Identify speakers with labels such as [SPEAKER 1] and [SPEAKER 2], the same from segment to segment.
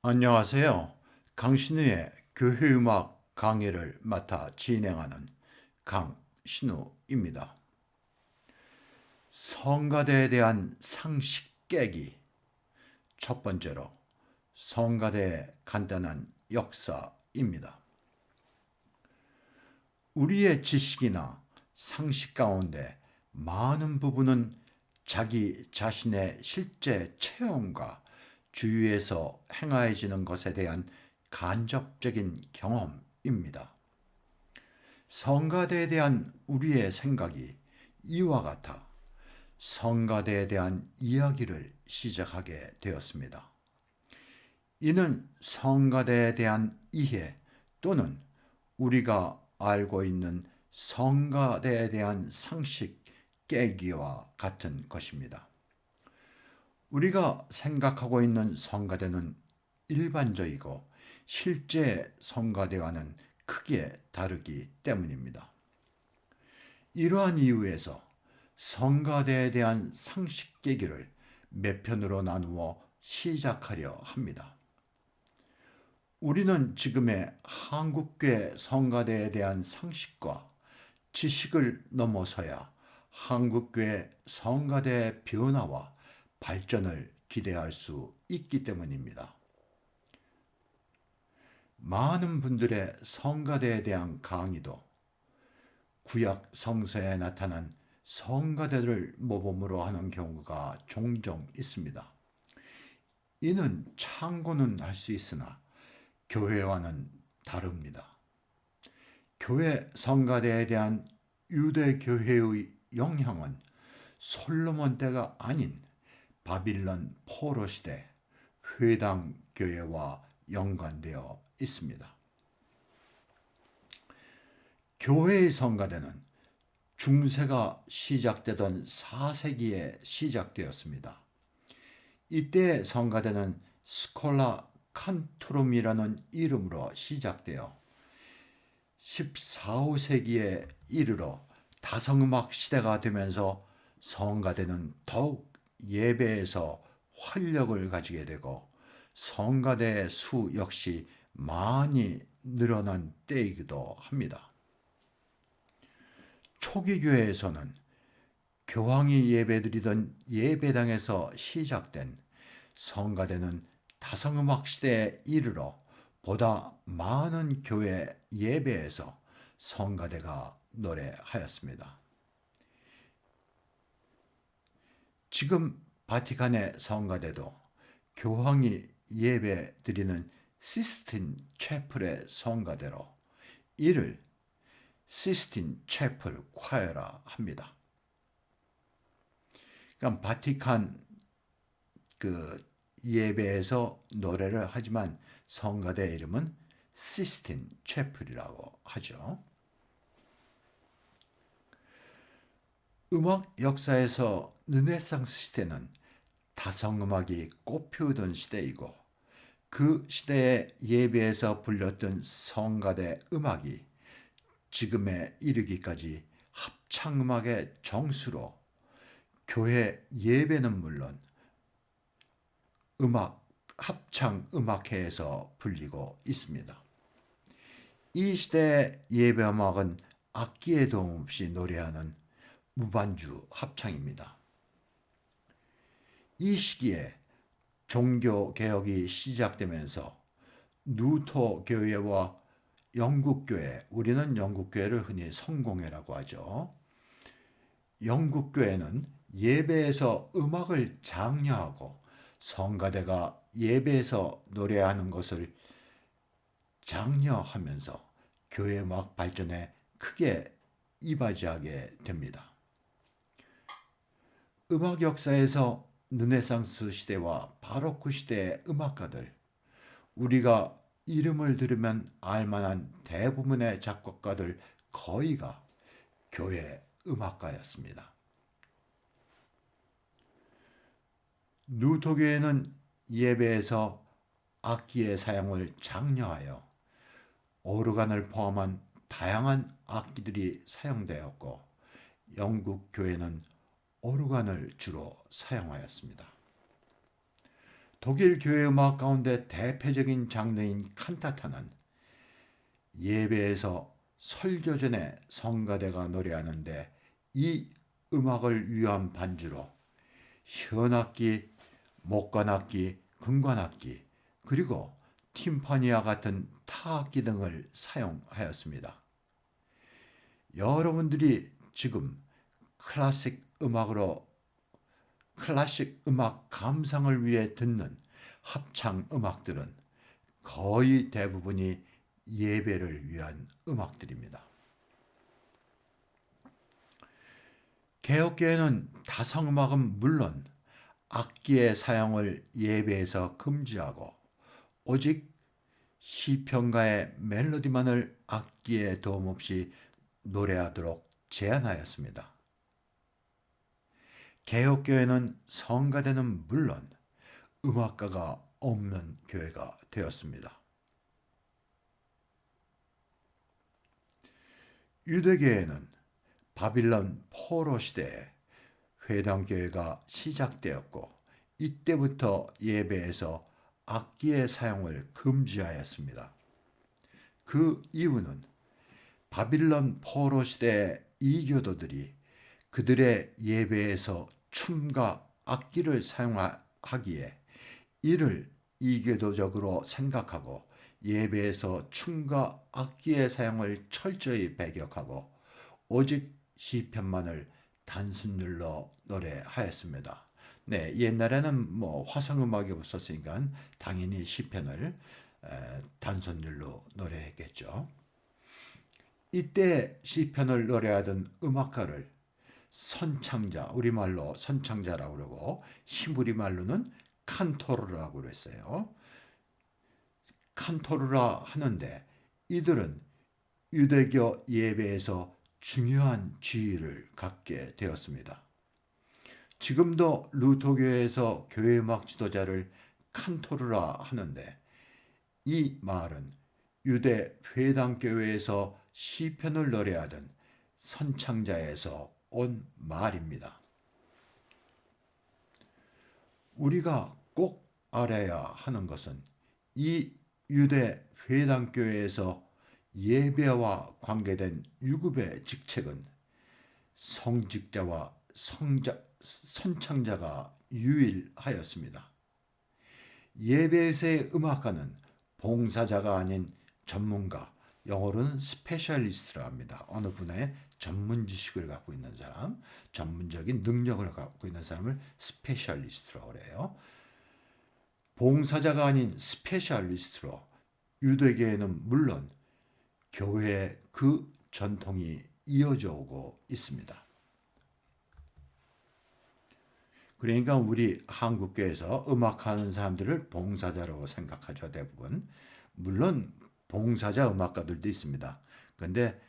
[SPEAKER 1] 안녕하세요. 강신우의 교회음악 강의를 맡아 진행하는 강신우입니다. 성가대에 대한 상식 깨기. 첫 번째로 성가대의 간단한 역사입니다. 우리의 지식이나 상식 가운데 많은 부분은 자기 자신의 실제 체험과 주위에서 행하여지는 것에 대한 간접적인 경험입니다. 성가대에 대한 우리의 생각이 이와 같아 성가대에 대한 이야기를 시작하게 되었습니다. 이는 성가대에 대한 이해 또는 우리가 알고 있는 성가대에 대한 상식 깨기와 같은 것입니다. 우리가 생각하고 있는 성가대는 일반적이고 실제 성가대와는 크게 다르기 때문입니다. 이러한 이유에서 성가대에 대한 상식 깨기를 몇 편으로 나누어 시작하려 합니다. 우리는 지금의 한국교회 성가대에 대한 상식과 지식을 넘어서야 한국교회 성가대의 변화와 발전을 기대할 수 있기 때문입니다. 많은 분들의 성가대에 대한 강의도 구약 성서에 나타난 성가대를 모범으로 하는 경우가 종종 있습니다. 이는 참고는 할 수 있으나 교회와는 다릅니다. 교회 성가대에 대한 유대 교회의 영향은 솔로몬 때가 아닌 바빌론 포로 시대 회당 교회와 연관되어 있습니다. 교회의 성가대는 중세가 시작되던 4세기에 시작되었습니다. 이때 성가대는 스콜라 칸투룸이라는 이름으로 시작되어 14, 5세기에 이르러 다성음악 시대가 되면서 성가대는 더욱 예배에서 활력을 가지게 되고 성가대의 수 역시 많이 늘어난 때이기도 합니다. 초기 교회에서는 교황이 예배드리던 예배당에서 시작된 성가대는 다성음악 시대에 이르러 보다 많은 교회 예배에서 성가대가 노래하였습니다. 지금 바티칸의 성가대도 교황이 예배 드리는 시스틴 채플의 성가대로 이를 시스틴 채플 콰이어라 합니다. 그러니까 바티칸 예배에서 노래를 하지만 성가대 이름은 시스틴 채플이라고 하죠. 음악 역사에서 르네상스 시대는 다성음악이 꽃피우던 시대이고 그 시대의 예배에서 불렸던 성가대 음악이 지금에 이르기까지 합창음악의 정수로 교회 예배는 물론 합창 음악회에서 불리고 있습니다. 이 시대의 예배 음악은 악기의 도움 없이 노래하는 무반주 합창입니다. 이 시기에 종교 개혁이 시작되면서 누토 교회와 영국 교회, 우리는 영국 교회를 흔히 성공회라고 하죠. 영국 교회는 예배에서 음악을 장려하고 성가대가 예배에서 노래하는 것을 장려하면서 교회 음악 발전에 크게 이바지하게 됩니다. 음악 역사에서 르네상스 시대와 바로크 시대의 음악가들, 우리가 이름을 들으면 알만한 대부분의 작곡가들 거의가 교회 음악가였습니다. 누토교회는 예배에서 악기의 사용을 장려하여 오르간을 포함한 다양한 악기들이 사용되었고 영국 교회는 오르간을 주로 사용하였습니다. 독일 교회 음악 가운데 대표적인 장르인 칸타타는 예배에서 설교 전에 성가대가 노래하는데 이 음악을 위한 반주로 현악기, 목관악기, 금관악기, 그리고 팀파니와 같은 타악기 등을 사용하였습니다. 여러분들이 지금 클래식 음악 감상을 위해 듣는 합창 음악들은 거의 대부분이 예배를 위한 음악들입니다. 개혁교회는 다성음악은 물론 악기의 사용을 예배에서 금지하고 오직 시편가의 멜로디만을 악기의 도움 없이 노래하도록 제한하였습니다. 개혁교회는 성가대는 물론 음악가가 없는 교회가 되었습니다. 유대교회는 바빌론 포로 시대에 회당교회가 시작되었고 이때부터 예배에서 악기의 사용을 금지하였습니다. 그 이유는 바빌론 포로 시대의 이교도들이 그들의 예배에서 춤과 악기를 사용하기에 이를 이교도적으로 생각하고 예배에서 춤과 악기의 사용을 철저히 배격하고 오직 시편만을 단순율로 노래하였습니다. 네, 옛날에는 화성음악이 없었으니까 당연히 시편을 단순율로 노래했겠죠. 이때 시편을 노래하던 음악가를 선창자, 우리말로 선창자라고 그러고 히브리 말로는 칸토르라고 그랬어요. 칸토르라 하는데 이들은 유대교 예배에서 중요한 지위를 갖게 되었습니다. 지금도 루터교회에서 교회음악 지도자를 칸토르라 하는데 이 말은 유대 회당교회에서 시편을 노래하던 선창자에서 온 말입니다. 우리가 꼭 알아야 하는 것은 이 유대 회당교회에서 예배와 관계된 유급의 직책은 성직자와 선창자가 유일하였습니다. 예배에서의 음악가는 봉사자가 아닌 전문가, 영어로는 스페셜리스트라 합니다. 어느 분야의 전문 지식을 갖고 있는 사람, 전문적인 능력을 갖고 있는 사람을 스페셜리스트라고 그래요. 봉사자가 아닌 스페셜리스트로 유대교회는 물론 교회의 그 전통이 이어져 오고 있습니다. 그러니까 우리 한국교회에서 음악하는 사람들을 봉사자라고 생각하죠, 대부분. 물론 봉사자 음악가들도 있습니다. 그런데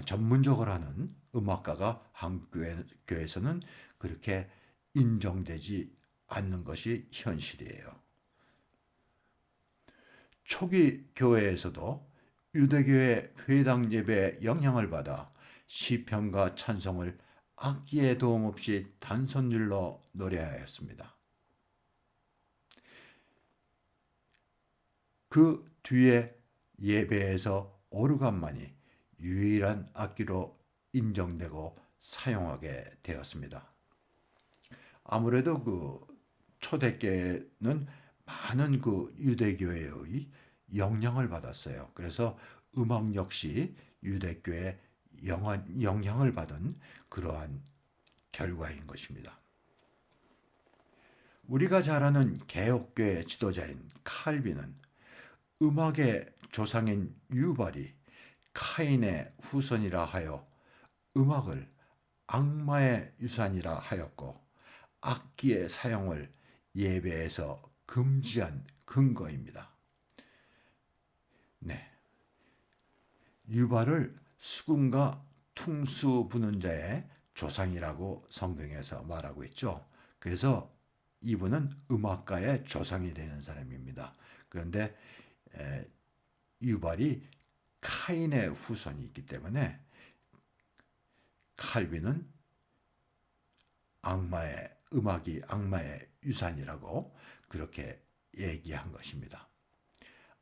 [SPEAKER 1] 전문적으로 하는 음악가가 한국교회에서는 그렇게 인정되지 않는 것이 현실이에요. 초기 교회에서도 유대교회 회당 예배에 영향을 받아 시편과 찬송을 악기의 도움 없이 단선율로 노래하였습니다. 그 뒤에 예배에서 오르간만이 유일한 악기로 인정되고 사용하게 되었습니다. 아무래도 그 초대교회는 많은 그 유대교회의 영향을 받았어요. 그래서 음악 역시 유대교회에 영향을 받은 그러한 결과인 것입니다. 우리가 잘 아는 개혁교회 지도자인 칼빈은 음악의 조상인 유발이 카인의 후손이라 하여 음악을 악마의 유산이라 하였고 악기의 사용을 예배에서 금지한 근거입니다. 네, 유발을 수금과 퉁수 부는 자의 조상이라고 성경에서 말하고 있죠. 그래서 이분은 음악가의 조상이 되는 사람입니다. 그런데 유발이 카인의 후손이 있기 때문에 칼빈은 악마의 음악이 악마의 유산이라고 그렇게 얘기한 것입니다.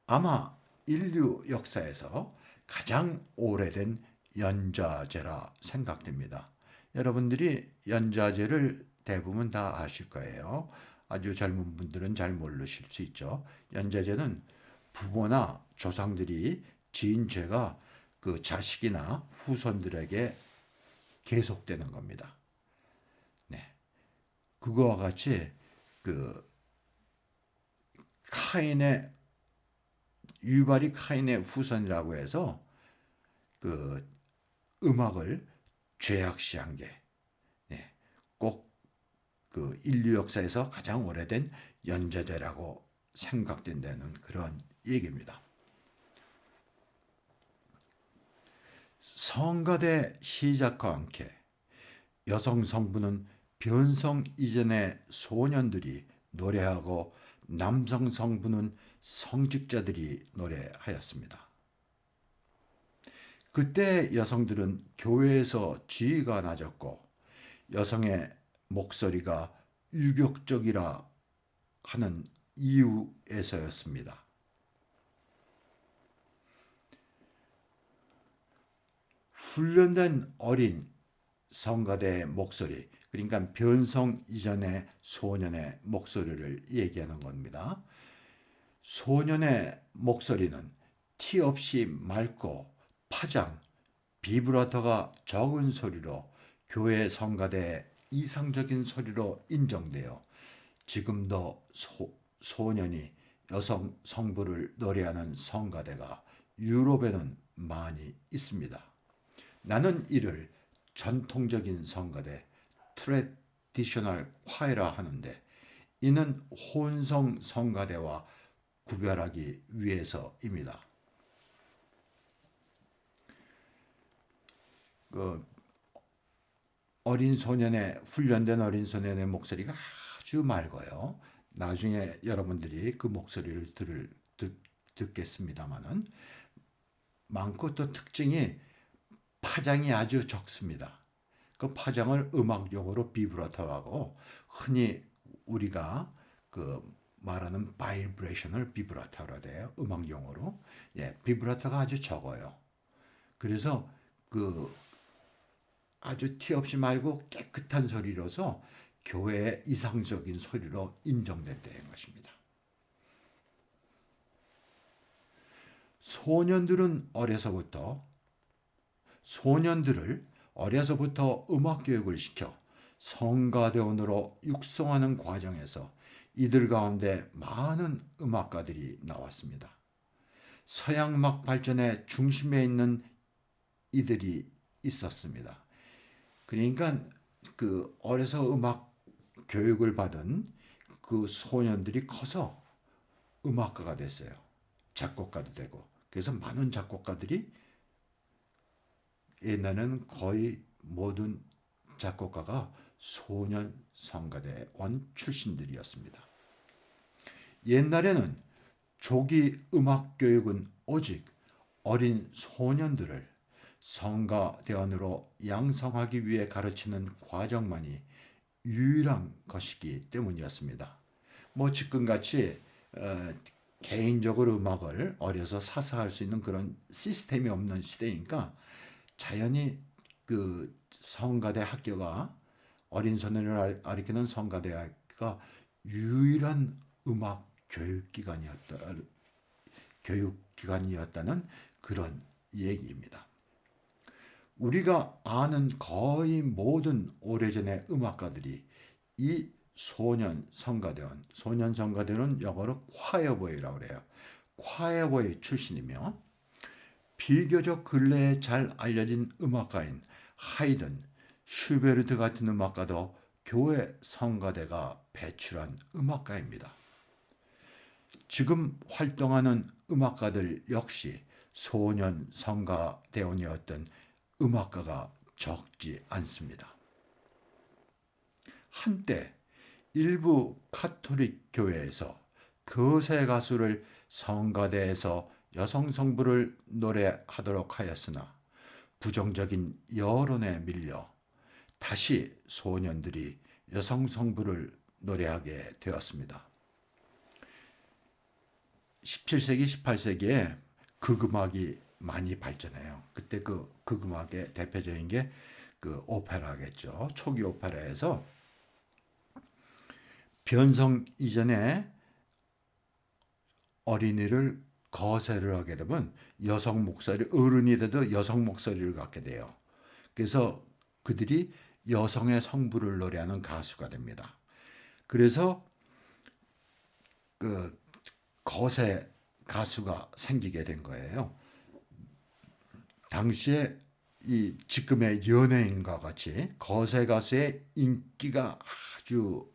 [SPEAKER 1] 아마 인류 역사에서 가장 오래된 연좌제라 생각됩니다. 여러분들이 연좌제를 대부분 다 아실 거예요. 아주 젊은 분들은 잘 모르실 수 있죠. 연좌제는 부모나 조상들이 지은 죄가 그 자식이나 후손들에게 계속되는 겁니다. 네. 그거와 같이 그 카인의 유발이 카인의 후손이라고 해서 그 음악을 죄악시한 게 꼭 그 인류 역사에서 가장 오래된 연좌제라고 생각된다는 그런 얘기입니다. 성가대 시작과 함께 여성 성부는 변성 이전의 소년들이 노래하고 남성 성부는 성직자들이 노래하였습니다. 그때 여성들은 교회에서 지위가 낮았고 여성의 목소리가 유격적이라 하는 이유에서였습니다. 훈련된 어린 성가대의 목소리, 그러니까 변성 이전의 소년의 목소리를 얘기하는 겁니다. 소년의 목소리는 티 없이 맑고 파장, 비브라토가 적은 소리로 교회 성가대의 이상적인 소리로 인정되어 지금도 소년이 여성 성부를 노래하는 성가대가 유럽에는 많이 있습니다. 나는 이를 전통적인 성가대 트래디셔널 콰이라 하는데 이는 혼성 성가대와 구별하기 위해서입니다. 훈련된 어린 소년의 목소리가 아주 맑아요. 나중에 여러분들이 그 목소리를 듣겠습니다만은 많고 또 특징이 파장이 아주 적습니다. 그 파장을 음악 용어로 비브라토라고 흔히 우리가 그 말하는 바이브레이션을 비브라토라 돼요. 음악 용어로. 비브라토가 아주 적어요. 그래서 그 아주 티 없이 맑고 깨끗한 소리로서 교회의 이상적인 소리로 인정된다는 것입니다. 소년들을 어려서부터 음악 교육을 시켜 성가대원으로 육성하는 과정에서 이들 가운데 많은 음악가들이 나왔습니다. 서양 음악 발전의 중심에 있는 이들이 있었습니다. 그러니까 그 어려서 음악 교육을 받은 그 소년들이 커서 음악가가 됐어요. 작곡가도 되고. 그래서 많은 작곡가들이 옛날에는 거의 모든 작곡가가 소년 성가대원 출신들이었습니다. 옛날에는 조기 음악 교육은 오직 어린 소년들을 성가대원으로 양성하기 위해 가르치는 과정만이 유일한 것이기 때문이었습니다. 지금같이 개인적으로 음악을 어려서 사사할 수 있는 그런 시스템이 없는 시대니까 자연히 그 성가대 학교가 어린 소년을 가리키는 성가대 학교가 유일한 음악 교육기관이었다는 그런 얘기입니다. 우리가 아는 거의 모든 오래전의 음악가들이 이 소년 성가대는 영어로 콰이어보이라고 그래요. 콰이어보이 출신이며 비교적 근래에 잘 알려진 음악가인 하이든, 슈베르트 같은 음악가도 교회 성가대가 배출한 음악가입니다. 지금 활동하는 음악가들 역시 소년 성가대원이었던 음악가가 적지 않습니다. 한때 일부 카톨릭 교회에서 거세 가수를 성가대에서 여성 성부를 노래하도록 하였으나 부정적인 여론에 밀려 다시 소년들이 여성 성부를 노래하게 되었습니다. 17세기, 18세기에 극음악이 많이 발전해요. 그때 그 극음악의 대표적인 게 그 오페라겠죠. 초기 오페라에서 변성 이전에 어린이를 거세를 하게 되면 여성 목소리, 어른이 돼도 여성 목소리를 갖게 돼요. 그래서 그들이 여성의 성부를 노래하는 가수가 됩니다. 그래서 그 거세 가수가 생기게 된 거예요. 당시에 이 지금의 연예인과 같이 거세 가수의 인기가 아주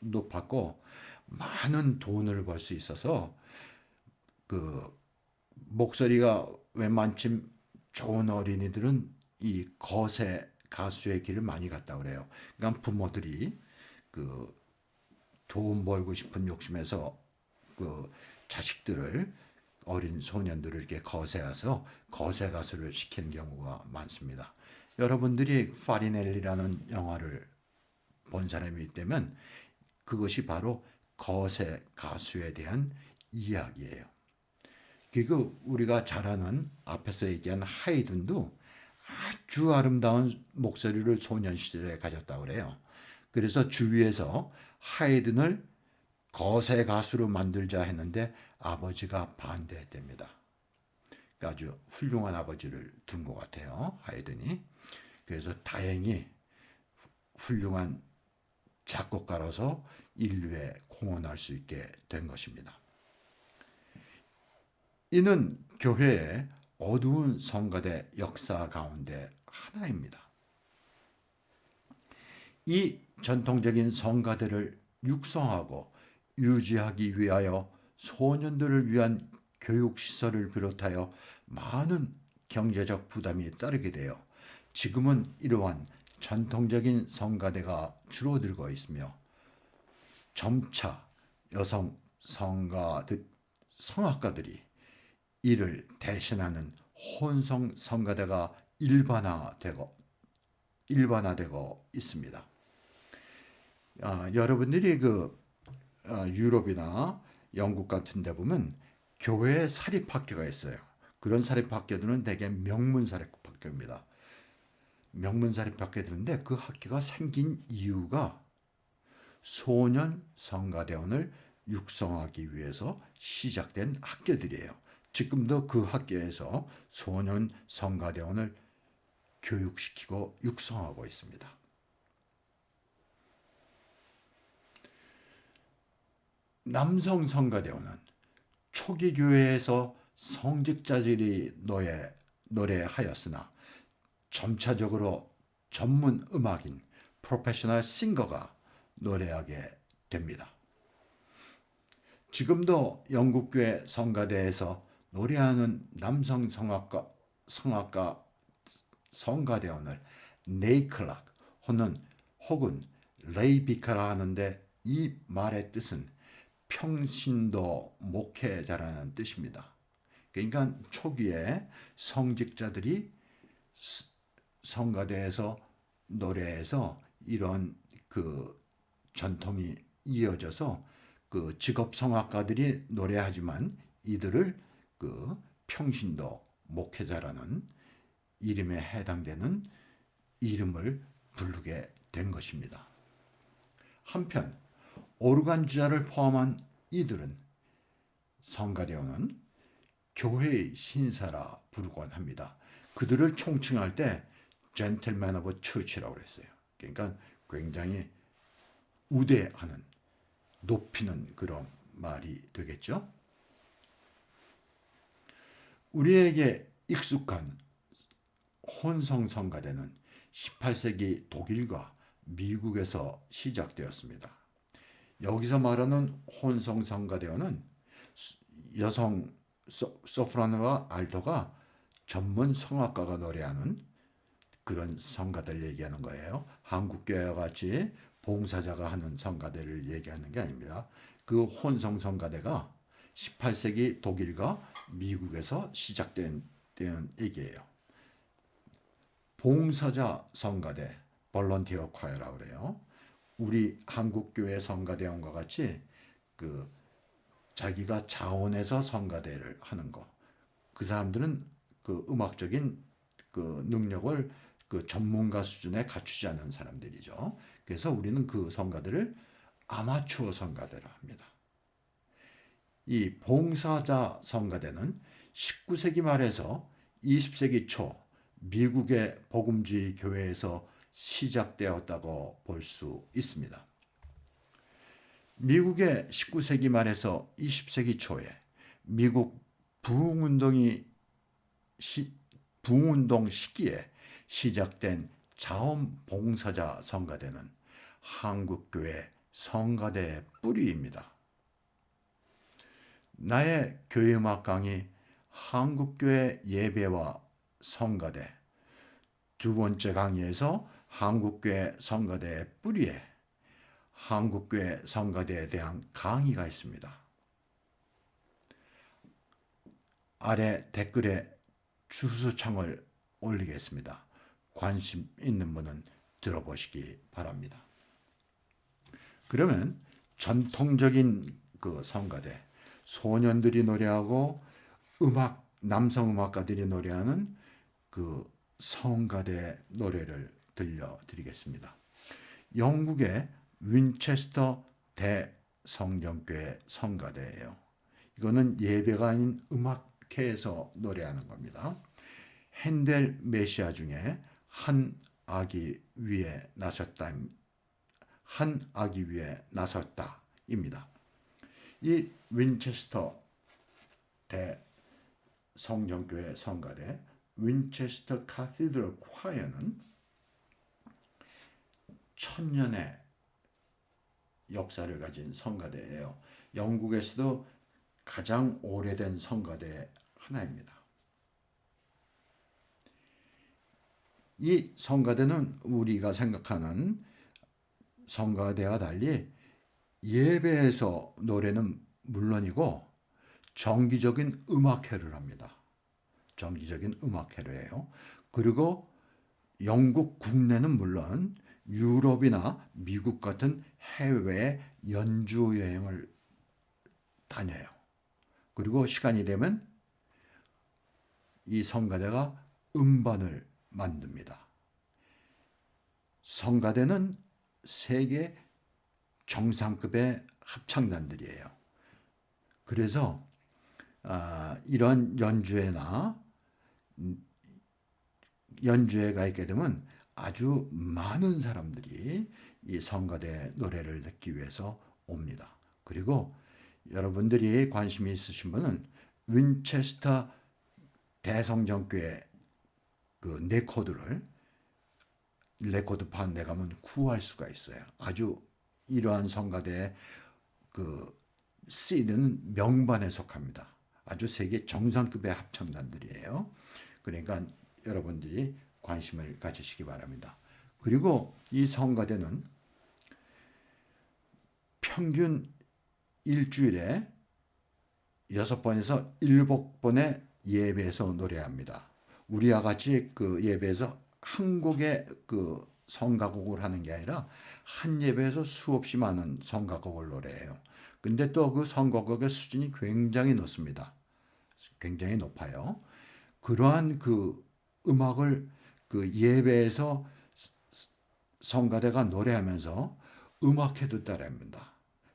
[SPEAKER 1] 높았고 많은 돈을 벌 수 있어서 그 목소리가 웬만큼 좋은 어린이들은 이 거세 가수의 길을 많이 갔다 그래요. 그러니까 부모들이 그 돈 벌고 싶은 욕심에서 그 자식들을 어린 소년들을 이렇게 거세해서 거세 가수를 시키는 경우가 많습니다. 여러분들이 파리넬리라는 영화를 본 사람이 있다면 그것이 바로 거세 가수에 대한 이야기예요. 그리고 우리가 잘 아는 앞에서 얘기한 하이든도 아주 아름다운 목소리를 소년 시절에 가졌다고 그래요. 그래서 주위에서 하이든을 거세 가수로 만들자 했는데 아버지가 반대했답니다. 그러니까 아주 훌륭한 아버지를 둔 것 같아요, 하이든이. 그래서 다행히 훌륭한 작곡가로서 인류에 공헌할 수 있게 된 것입니다. 이는 교회의 어두운 성가대 역사 가운데 하나입니다. 이 전통적인 성가대를 육성하고 유지하기 위하여 소년들을 위한 교육시설을 비롯하여 많은 경제적 부담이 따르게 되어 지금은 이러한 전통적인 성가대가 줄어들고 있으며 점차 여성 성악가들이 이를 대신하는 혼성 성가대가 일반화되고 있습니다. 여러분들이 유럽이나 영국 같은 데 보면 교회에 사립학교가 있어요. 그런 사립학교들은 대개 명문 사립학교입니다. 명문 사립학교들인데 그 학교가 생긴 이유가 소년 성가대원을 육성하기 위해서 시작된 학교들이에요. 지금도 그 학교에서 소년 성가대원을 교육시키고 육성하고 있습니다. 남성 성가대원은 초기 교회에서 성직자들이 노래하였으나 점차적으로 전문 음악인 프로페셔널 싱거가 노래하게 됩니다. 지금도 영국교회 성가대에서 노래하는 남성 성가대원을 네이클락 혹은 레이비카라 하는데 이 말의 뜻은 평신도 목회자라는 뜻입니다. 그러니까 초기에 성직자들이 성가대에서 노래해서 이런 그 전통이 이어져서 그 직업 성악가들이 노래하지만 이들을 그 평신도 목회자라는 이름에 해당되는 이름을 부르게 된 것입니다. 한편 오르간주자를 포함한 이들은 성가대원은 교회의 신사라 부르곤 합니다. 그들을 총칭할 때 젠틀맨 오브 처치라고 그랬어요. 그러니까 굉장히 우대하는, 높이는 그런 말이 되겠죠. 우리에게 익숙한 혼성 성가대는 18세기 독일과 미국에서 시작되었습니다. 여기서 말하는 혼성 성가대원은 여성 소프라노와 알토가 전문 성악가가 노래하는 그런 성가대를 얘기하는 거예요. 한국교회와 같이 봉사자가 하는 성가대를 얘기하는 게 아닙니다. 그 혼성 성가대가 18세기 독일과 미국에서 시작된 얘기예요. 봉사자 성가대, 볼런티어 콰이어라고 그래요. 우리 한국교회 성가대원과 같이 그 자기가 자원해서 성가대를 하는 거. 그 사람들은 그 음악적인 그 능력을 그 전문가 수준에 갖추지 않은 사람들이죠. 그래서 우리는 그 성가대를 아마추어 성가대라 합니다. 이 봉사자 성가대는 19세기 말에서 20세기 초 미국의 복음주의 교회에서 시작되었다고 볼 수 있습니다. 미국의 19세기 말에서 20세기 초에 미국 부흥운동 시기에 시작된 자원봉사자 성가대는 한국교회 성가대의 뿌리입니다. 나의 교회음악 강의 한국교회 예배와 성가대 두 번째 강의에서 한국교회 성가대의 뿌리에 한국교회 성가대에 대한 강의가 있습니다. 아래 댓글에 주소창을 올리겠습니다. 관심 있는 분은 들어보시기 바랍니다. 그러면 전통적인 그 성가대, 소년들이 노래하고 남성 음악가들이 노래하는 그 성가대 노래를 들려드리겠습니다. 영국의 윈체스터 대성전교회 성가대예요. 이거는 예배가 아닌 음악회에서 노래하는 겁니다. 핸델 메시아 중에 한 아기 위에 나섰다입니다. 이 윈체스터 대성전교회 성가대 윈체스터 카시드럴 콰이어는 천년의 역사를 가진 성가대예요. 영국에서도 가장 오래된 성가대 하나입니다. 이 성가대는 우리가 생각하는 성가대와 달리 예배에서 노래는 물론이고 정기적인 음악회를 합니다. 정기적인 음악회를 해요. 그리고 영국 국내는 물론 유럽이나 미국 같은 해외 연주 여행을 다녀요. 그리고 시간이 되면 이 성가대가 음반을 만듭니다. 성가대는 세계 정상급의 합창단들이에요. 그래서 이런 연주회가 있게 되면 아주 많은 사람들이 이 성가대 노래를 듣기 위해서 옵니다. 그리고 여러분들이 관심이 있으신 분은 윈체스터 대성전교회 그 레코드판 내가면 구할 수가 있어요. 아주 이러한 성가대의 그 CD는 명반에 속합니다. 아주 세계 정상급의 합창단들이에요. 그러니까 여러분들이 관심을 가지시기 바랍니다. 그리고 이 성가대는 평균 일주일에 6번에서 7번의 예배에서 노래합니다. 우리와 같이 그 예배에서 한 곡의 그 성가곡을 하는 게 아니라 한 예배에서 수없이 많은 성가곡을 노래해요. 근데 또 그 성가곡의 수준이 굉장히 높습니다. 굉장히 높아요. 그러한 그 음악을 그 예배에서 성가대가 노래하면서 음악회도 따라합니다.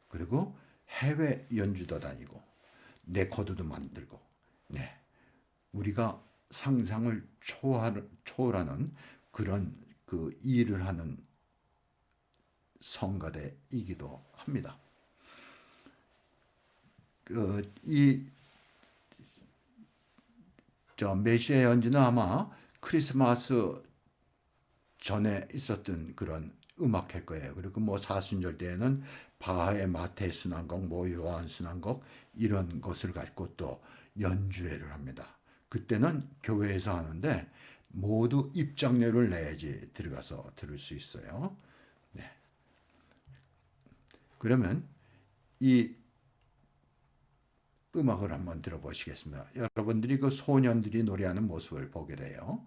[SPEAKER 1] 그리고 해외 연주도 다니고 레코드도 만들고, 네, 우리가 상상을 초월하는 그런 그 일을 하는 성가대이기도 합니다. 메시아 연주는 아마 크리스마스 전에 있었던 그런 음악회일 거예요. 그리고 뭐 사순절 때에는 바하의 마태 순환곡, 뭐 요한 순환곡 이런 것을 갖고 또 연주회를 합니다. 그때는 교회에서 하는데 모두 입장료를 내야지 들어가서 들을 수 있어요. 네. 그러면 이 음악을 한번 들어보시겠습니다. 여러분들이 그 소년들이 노래하는 모습을 보게 돼요.